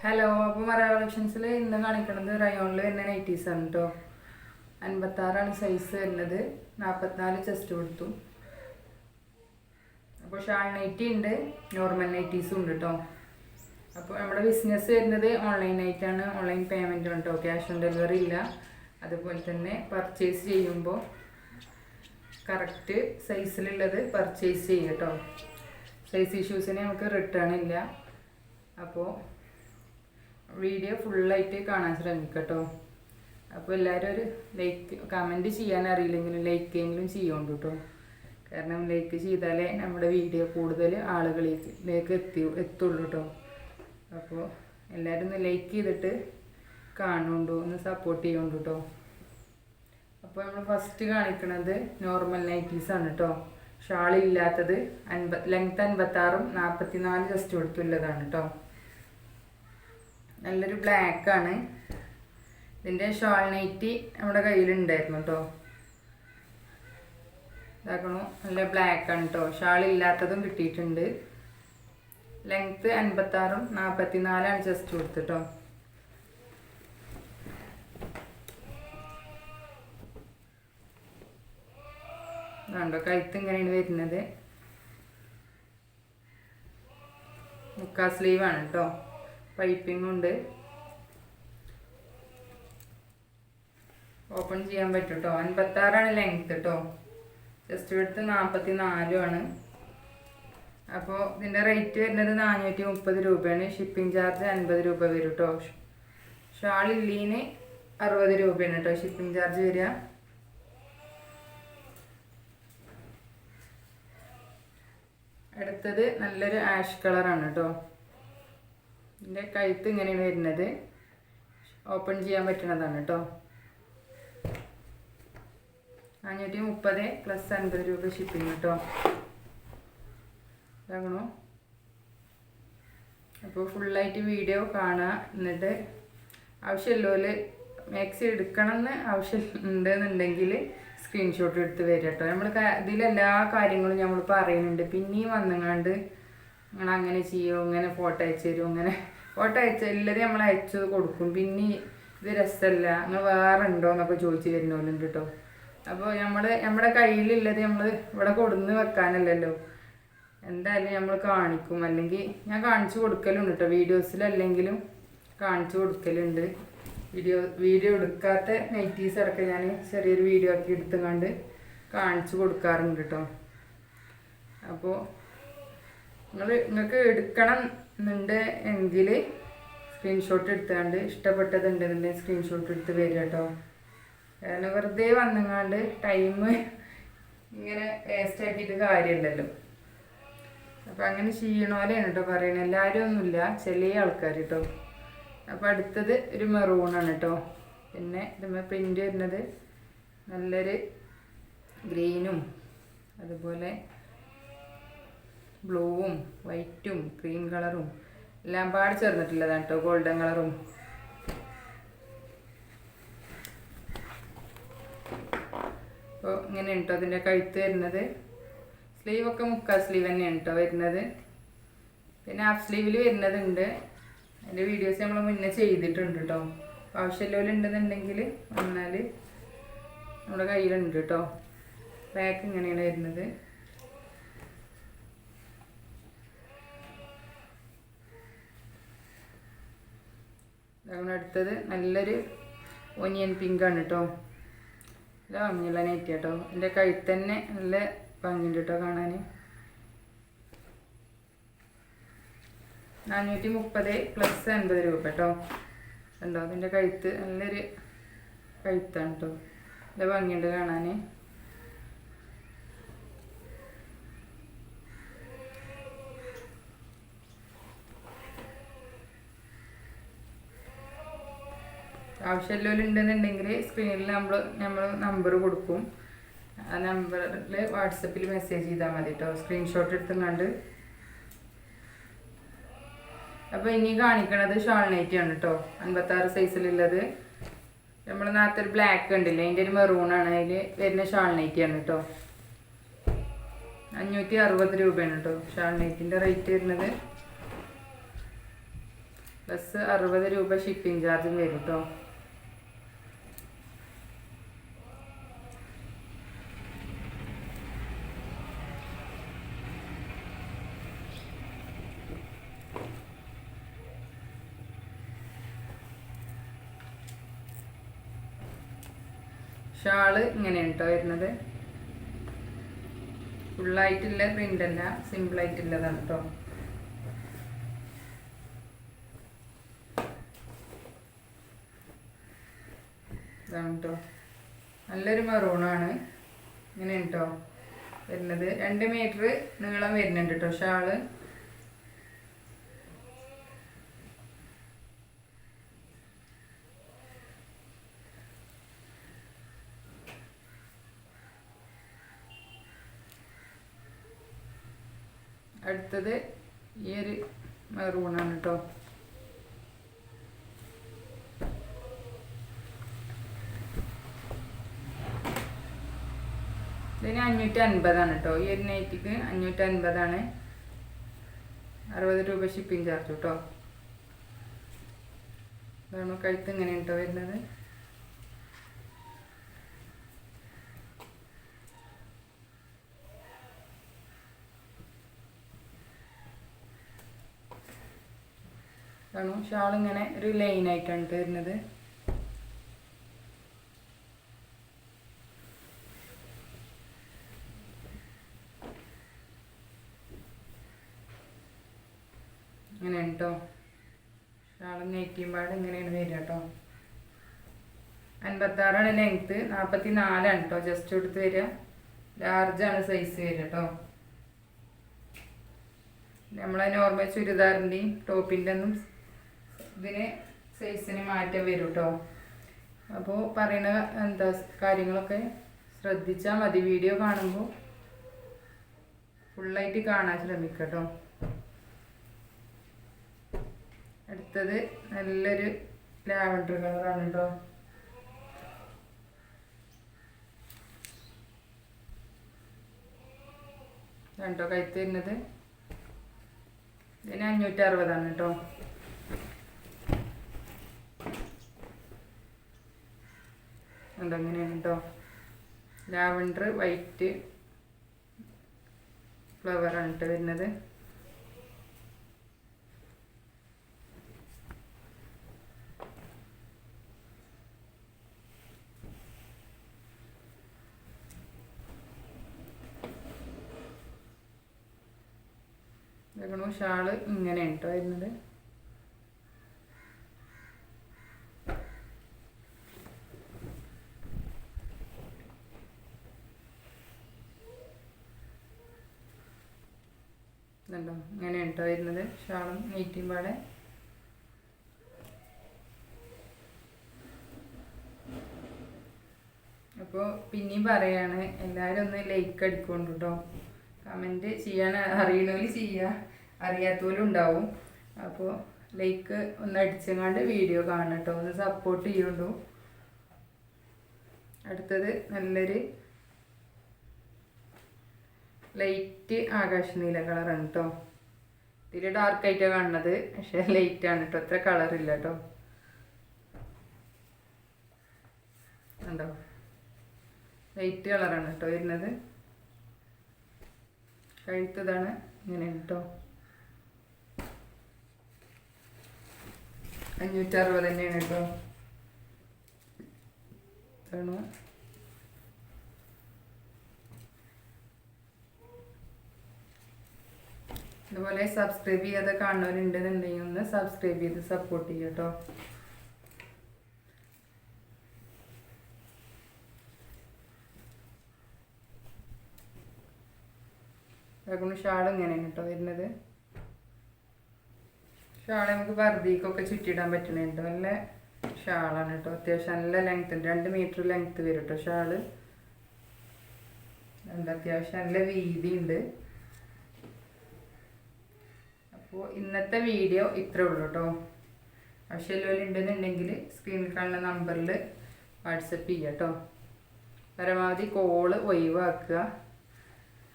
Hello, അപ്പോൾ മറയ കളക്ഷൻസിൽ ഇന്ന് കാണിക്കുന്നത് റയോണിൽ വരുന്ന നൈറ്റീസ് ആണ് കേട്ടോ. 56 സൈസ് വരുന്നത്, 44 ചെസ്റ്റ് കൊടുത്തു. അപ്പോൾ ഷാൾ നൈറ്റി ഉണ്ട്, നോർമൽ നൈറ്റീസും ഉണ്ട് കേട്ടോ. അപ്പോൾ നമ്മുടെ ബിസിനസ് വരുന്നത് ഓൺലൈനായിട്ടാണ്, ഓൺലൈൻ പേയ്മെൻ്റ് ആണ് കേട്ടോ, ക്യാഷ് ഓൺ ഡെലിവറി ഇല്ല. അതുപോലെ തന്നെ പർച്ചേസ് ചെയ്യുമ്പോൾ കറക്റ്റ് സൈസിലുള്ളത് പർച്ചേസ് ചെയ്യുക കേട്ടോ. സൈസ് ഇഷ്യൂസിന് നമുക്ക് റിട്ടേൺ ഇല്ല. അപ്പോൾ വീഡിയോ ഫുള്ളായിട്ട് കാണാൻ ശ്രമിക്കട്ടോ. അപ്പോൾ എല്ലാവരും ഒരു ലൈക്ക്, കമൻറ്റ് ചെയ്യാൻ അറിയില്ലെങ്കിലും ലൈക്കെങ്കിലും ചെയ്യുന്നുണ്ട് കേട്ടോ. കാരണം ലൈക്ക് ചെയ്താലേ നമ്മുടെ വീഡിയോ കൂടുതൽ ആളുകളിലേക്ക് എത്തുള്ളൂ കേട്ടോ. അപ്പോൾ എല്ലാവരും ഒന്ന് ലൈക്ക് ചെയ്തിട്ട് കാണുന്നുണ്ടോ, ഒന്ന് സപ്പോർട്ട് ചെയ്യുന്നുണ്ട് കേട്ടോ. അപ്പോൾ നമ്മൾ ഫസ്റ്റ് കാണിക്കുന്നത് നോർമൽ നൈറ്റീസാണ് കേട്ടോ. ഷാളില്ലാത്തത് ലെങ്ത് 56, 44 ജസ്റ്റ് കൊടുത്തുള്ളതാണ് കേട്ടോ. നല്ലൊരു ബ്ലാക്കാണ്. ഇതിൻ്റെ ഷാൾ നൈറ്റി നമ്മുടെ കയ്യിലുണ്ടായിരുന്നു കേട്ടോ. ഇതാക്കണു, നല്ല ബ്ലാക്കാണ് കേട്ടോ. ഷാളില്ലാത്തതും കിട്ടിയിട്ടുണ്ട്. ലെങ്ത്ത് 56, 44 ജസ്റ്റ് കൊടുത്തിട്ടോ. ഇതാണ്ടോ കഴുത്ത് ഇങ്ങനെയാണ് വരുന്നത്. മുക്കാ സ്ലീവാണ് കേട്ടോ. പൈപ്പിംഗ് ഉണ്ട്, ഓപ്പൺ ചെയ്യാൻ പറ്റും കേട്ടോ. 56 ലെങ്ത് കേട്ടോ. ജസ്റ്റ് എടുത്ത് 44 ആണ്. അപ്പോൾ ഇതിൻ്റെ റേറ്റ് വരുന്നത് 430 രൂപയാണ്. ഷിപ്പിംഗ് ചാർജ് 50 രൂപ വരും കേട്ടോ. ഷാളില്ലീന് 60 രൂപയാണ് കേട്ടോ ഷിപ്പിംഗ് ചാർജ് വരിക. അടുത്തത് നല്ലൊരു ആഷ് കളറാണ് കേട്ടോ. ഇതിൻ്റെ കഴുത്ത് ഇങ്ങനെയാണ് വരുന്നത്. ഓപ്പൺ ചെയ്യാൻ പറ്റുന്നതാണ് കേട്ടോ. 430 പ്ലസ് 50 രൂപ ഷിപ്പിംഗ് കേട്ടോ. ഇതാകണോ. അപ്പോൾ ഫുള്ളായിട്ട് വീഡിയോ കാണുക. എന്നിട്ട് ആവശ്യമുള്ളവർ മാക്സി എടുക്കണം എന്ന് ആവശ്യം ഉണ്ടെന്നുണ്ടെങ്കിൽ സ്ക്രീൻഷോട്ട് എടുത്ത് വരിക കേട്ടോ. നമ്മൾ ഇതിലെല്ലാ കാര്യങ്ങളും നമ്മൾ പറയുന്നുണ്ട്. പിന്നെയും വന്നങ്ങാണ്ട് നിങ്ങൾ അങ്ങനെ ചെയ്യുമോ, ഇങ്ങനെ ഫോട്ടോ അയച്ചു തരുമോ, ഇങ്ങനെ ഫോട്ടോ എല്ലാവരും നമ്മൾ അയച്ചു കൊടുക്കും. പിന്നെ ഇത് രസമല്ല, നിങ്ങൾ വേറെ ഉണ്ടോ എന്നൊക്കെ ചോദിച്ച് വരുന്നവരുണ്ട് കേട്ടോ. അപ്പോൾ നമ്മുടെ കയ്യിലുള്ളത് നമ്മൾ ഇവിടെ കൊടുന്ന് വെക്കാനല്ലല്ലോ. എന്തായാലും നമ്മൾ കാണിക്കും, അല്ലെങ്കിൽ ഞാൻ കാണിച്ചു കൊടുക്കലുണ്ട് കേട്ടോ. വീഡിയോസിലല്ലെങ്കിലും കാണിച്ചു കൊടുക്കലുണ്ട്. വീഡിയോ എടുക്കാത്ത നൈറ്റീസ് അടക്കം ഞാൻ ചെറിയൊരു വീഡിയോ ആക്കി എടുത്തുകൊണ്ട് കാണിച്ചു കൊടുക്കാറുണ്ട് കേട്ടോ. അപ്പോൾ നിങ്ങൾക്ക് എടുക്കണം എന്നുണ്ട് എങ്കിൽ സ്ക്രീൻഷോട്ട് എടുത്തുകൊണ്ട്, ഇഷ്ടപ്പെട്ടതുണ്ടെന്നുണ്ടെങ്കിൽ സ്ക്രീൻഷോട്ട് എടുത്ത് വരിക കേട്ടോ. കാരണം വെറുതെ വന്നുകൊണ്ട് ടൈം ഇങ്ങനെ വേസ്റ്റ് ആക്കിയിട്ട് കാര്യമില്ലല്ലോ. അപ്പോൾ അങ്ങനെ ചെയ്യണോലെയാണ് കേട്ടോ പറയണത്. എല്ലാവരും ഒന്നുമില്ല, ചില ആൾക്കാർ കേട്ടോ. അപ്പോൾ അടുത്തത് ഒരു മെറൂണാണ് കേട്ടോ. പിന്നെ ഇതുമ്മേ പ്രിൻ്റ് വരുന്നത് നല്ലൊരു ഗ്രീനും അതുപോലെ ബ്ലൂവും വൈറ്റും ക്രീം കളറും എല്ലാം പാടി ചേർന്നിട്ടുള്ളതാണ് കേട്ടോ. ഗോൾഡൻ കളറും. അപ്പോൾ ഇങ്ങനെ കേട്ടോ അതിൻ്റെ കഴുത്ത് വരുന്നത്. സ്ലീവൊക്കെ മുക്കാൽ സ്ലീവ് തന്നെയാണ് കേട്ടോ വരുന്നത്. പിന്നെ ഹാഫ് സ്ലീവിൽ വരുന്നതുണ്ട്. അതിൻ്റെ വീഡിയോസ് നമ്മൾ മുന്നേ ചെയ്തിട്ടുണ്ട് കേട്ടോ. ആവശ്യമുള്ളവരുണ്ടെന്നുണ്ടെങ്കിൽ വന്നാൽ നമ്മുടെ കയ്യിലുണ്ട് കേട്ടോ. ബാക്ക് ഇങ്ങനെയാണ് വരുന്നത്. അടുത്തത് നല്ലൊരു ഒനിയൻ പിങ്കാണ് കേട്ടോ. ഇത് മഞ്ഞള നൈറ്റ് കേട്ടോ. എൻ്റെ കഴുത്ത് തന്നെ നല്ല ഭംഗിയുണ്ട് കേട്ടോ കാണാൻ. 430 പ്ലസ് 50 രൂപ കേട്ടോ. ഉണ്ടോ അതിൻ്റെ കഴുത്ത് നല്ലൊരു കഴുത്താണ് കേട്ടോ. നല്ല ഭംഗിയുണ്ട് കാണാൻ. ആവശ്യമുള്ളവരുണ്ടെന്നുണ്ടെങ്കിൽ സ്ക്രീനിൽ നമ്മൾ നമ്പർ കൊടുക്കും. ആ നമ്പറിൽ വാട്സപ്പിൽ മെസ്സേജ് ചെയ്താൽ മതി കേട്ടോ. സ്ക്രീൻഷോട്ട് എടുത്തുകൊണ്ട്. അപ്പോൾ ഇനി കാണിക്കണത് ഷാൾ നൈറ്റി ആണ് കേട്ടോ. 56 സൈസിലുള്ളത്. നമ്മൾ നേരത്തെ ഒരു ബ്ലാക്ക് ഉണ്ടല്ലേ, അതിൻ്റെ ഒരു മെറൂണാണ്. അതിൽ വരുന്ന ഷാൾ നൈറ്റിയാണ് കേട്ടോ. 560 രൂപയാണ് കേട്ടോ ഷാൾ നൈറ്റിൻ്റെ റേറ്റ് വരുന്നത്. പ്ലസ് 60 രൂപ ഷിപ്പിംഗ് ചാർജും വരും കേട്ടോ. ഷാള് ഇങ്ങനെയാണ് കേട്ടോ വരുന്നത്. ഫുള്ളായിട്ടുള്ള പ്രിൻ്റ് അല്ല, സിമ്പിളായിട്ടുള്ളതാണ് കേട്ടോ. ഇതാണ് കേട്ടോ, നല്ലൊരു മെറൂണാണ്. ഇങ്ങനെയാണ് കേട്ടോ വരുന്നത്. 2 മീറ്റർ നീളം വരുന്നുണ്ട് കേട്ടോ ഷാള്. അടുത്തത് ഈ ഒരു മെറൂണാണ് കേട്ടോ. ഇതിന് 550 കേട്ടോ. ഈ ഒരു നൈറ്റിക്ക് 550, 60 രൂപ ഷിപ്പിംഗ് ചാർജ് കേട്ടോ. ഇതാണ് കഴുത്ത് ഇങ്ങനെ കേട്ടോ വരുന്നത്. ഇതാണ് ഷാൾ, ഇങ്ങനെ ഒരു ലൈനായിട്ടാണ് വരുന്നത്. ഇങ്ങനെയാണ് കേട്ടോ ഷാളും നെറ്റിയും പാട് ഇങ്ങനെയാണ് വരിക കേട്ടോ. 56 ലെങ്ത്ത്, 44 കേട്ടോ ജസ്റ്റ് എടുത്ത് വരിക. ലാർജാണ് സൈസ് വരിക കേട്ടോ. നമ്മളെ നോർമൽ ചുരിദാറിൻ്റെയും ടോപ്പിൻ്റെ ഒന്നും ഇതിന് സൈസിന് മാറ്റം വരും കേട്ടോ. അപ്പോൾ പറയുന്ന കാര്യങ്ങളൊക്കെ ശ്രദ്ധിച്ചാൽ മതി. വീഡിയോ കാണുമ്പോൾ ഫുള്ളായിട്ട് കാണാൻ ശ്രമിക്കുക കേട്ടോ. അടുത്തത് നല്ലൊരു ലാവൻഡർ കളറാണ് കേട്ടോ. കണ്ടോ കഴുത്ത് വരുന്നത്. ഇതിന് 560 കേട്ടോ. അങ്ങനെയാണ് കേട്ടോ. ലാവൻഡർ വൈറ്റ് ഫ്ലവറാണ് കേട്ടോ വരുന്നത്. ഷാള് ഇങ്ങനെയാണ് കേട്ടോ വരുന്നത്. ഇതുണ്ടോ ഇങ്ങനെയാണ് കേട്ടോ വരുന്നത് ഷാളും നെറ്റിയും പാടെ. അപ്പോൾ പിന്നെയും പറയാണ്, എല്ലാവരും ഒന്ന് ലൈക്ക് അടിക്കൊണ്ട് കേട്ടോ. കമൻറ്റ് ചെയ്യാൻ അറിയണോല് ചെയ്യുക, അറിയാത്തവരും ഉണ്ടാവും. അപ്പോൾ ലൈക്ക് ഒന്ന് അടിച്ചങ്ങാണ്ട് വീഡിയോ കാണണം കേട്ടോ. ഒന്ന് സപ്പോർട്ട് ചെയ്യുള്ളൂ. അടുത്തത് നല്ലൊരു ലൈറ്റ് ആകാശ നീല കളറാണ് കേട്ടോ. ഇതിൽ ഡാർക്കായിട്ടാണ് കാണുന്നത്, പക്ഷേ ലൈറ്റാണ് കേട്ടോ. അത്ര കളറില്ല കേട്ടോ. ഉണ്ടോ ലൈറ്റ് കളറാണ് കേട്ടോ വരുന്നത്. കഴുത്തതാണ് ഇങ്ങനെയാണ് കേട്ടോ. 560 തന്നെയാണ് കേട്ടോ. ഇതാണ് ഇതുപോലെ സബ്സ്ക്രൈബ് ചെയ്യാതെ കാണുന്നവരുണ്ടെന്നുണ്ടെങ്കിൽ ഒന്ന് സബ്സ്ക്രൈബ് ചെയ്ത് സപ്പോർട്ട് ചെയ്യുക കേട്ടോ. അതുകൊണ്ട് ഷാൾ ഇങ്ങനെയാണ് കേട്ടോ വരുന്നത്. ഷാൾ നമുക്ക് വർദ്ധിക്കൊക്കെ ചുറ്റിയിടാൻ പറ്റണുണ്ട്. നല്ല ഷാളാണ് കേട്ടോ. അത്യാവശ്യം നല്ല ലെങ്ത് ഉണ്ട്. 2 മീറ്റർ ലെങ്ത്ത് വരും കേട്ടോ ഷാള്. അത്യാവശ്യം നല്ല വീതി ഉണ്ട്. അപ്പോൾ ഇന്നത്തെ വീഡിയോ ഇത്രേ ഉള്ളൂ കേട്ടോ. ആവശ്യമുള്ളവർ ഉണ്ടെന്നുണ്ടെങ്കിൽ സ്ക്രീനിൽ കാണുന്ന നമ്പറിൽ വാട്സപ്പ് ചെയ്യുക കേട്ടോ. പരമാവധി കോള് ഒഴിവാക്കുക.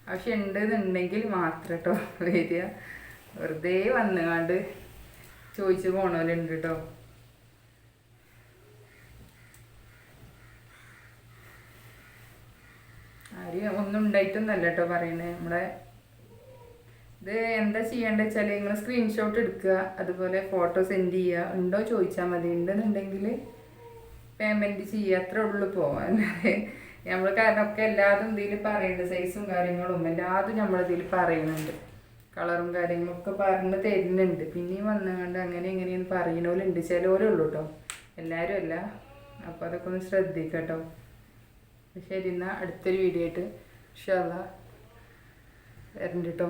ആവശ്യം ഉണ്ടെന്നുണ്ടെങ്കിൽ മാത്രം കേട്ടോ വരിക. വെറുതെ വന്നുകൊണ്ട് ചോദിച്ച് പോണവരുണ്ട് കേട്ടോ. ആരും ഒന്നും ഉണ്ടായിട്ടൊന്നല്ല കേട്ടോ പറയണേ. നമ്മുടെ ഇത് എന്താ ചെയ്യേണ്ടത് വെച്ചാൽ നിങ്ങൾ സ്ക്രീൻഷോട്ട് എടുക്കുക, അതുപോലെ ഫോട്ടോ സെൻഡ് ചെയ്യുക. ഉണ്ടോ ചോദിച്ചാൽ മതി. ഉണ്ടെന്നുണ്ടെങ്കിൽ പേയ്മെൻറ്റ് ചെയ്യുക, അത്രേ ഉള്ളൂ പോകാൻ. നമ്മൾ കാരണം ഒക്കെ എല്ലാതും ഇതിൽ പറയുന്നുണ്ട്, സൈസും കാര്യങ്ങളും എല്ലാതും നമ്മളിതിൽ പറയുന്നുണ്ട്, കളറും കാര്യങ്ങളൊക്കെ പറഞ്ഞ് തരുന്നുണ്ട്. പിന്നെയും വന്നുകൊണ്ട് അങ്ങനെ എങ്ങനെയെന്ന് പറയുന്നവരുണ്ട്, ചിലവരുള്ളൂ കേട്ടോ, എല്ലാവരും അല്ല. അപ്പോൾ അതൊക്കെ ഒന്ന് ശ്രദ്ധിക്കുക കേട്ടോ. ശരി, എന്നാൽ അടുത്തൊരു വീഡിയോ ആയിട്ട് ഇൻഷാ അല്ലാഹ് വരണ്ട കേട്ടോ.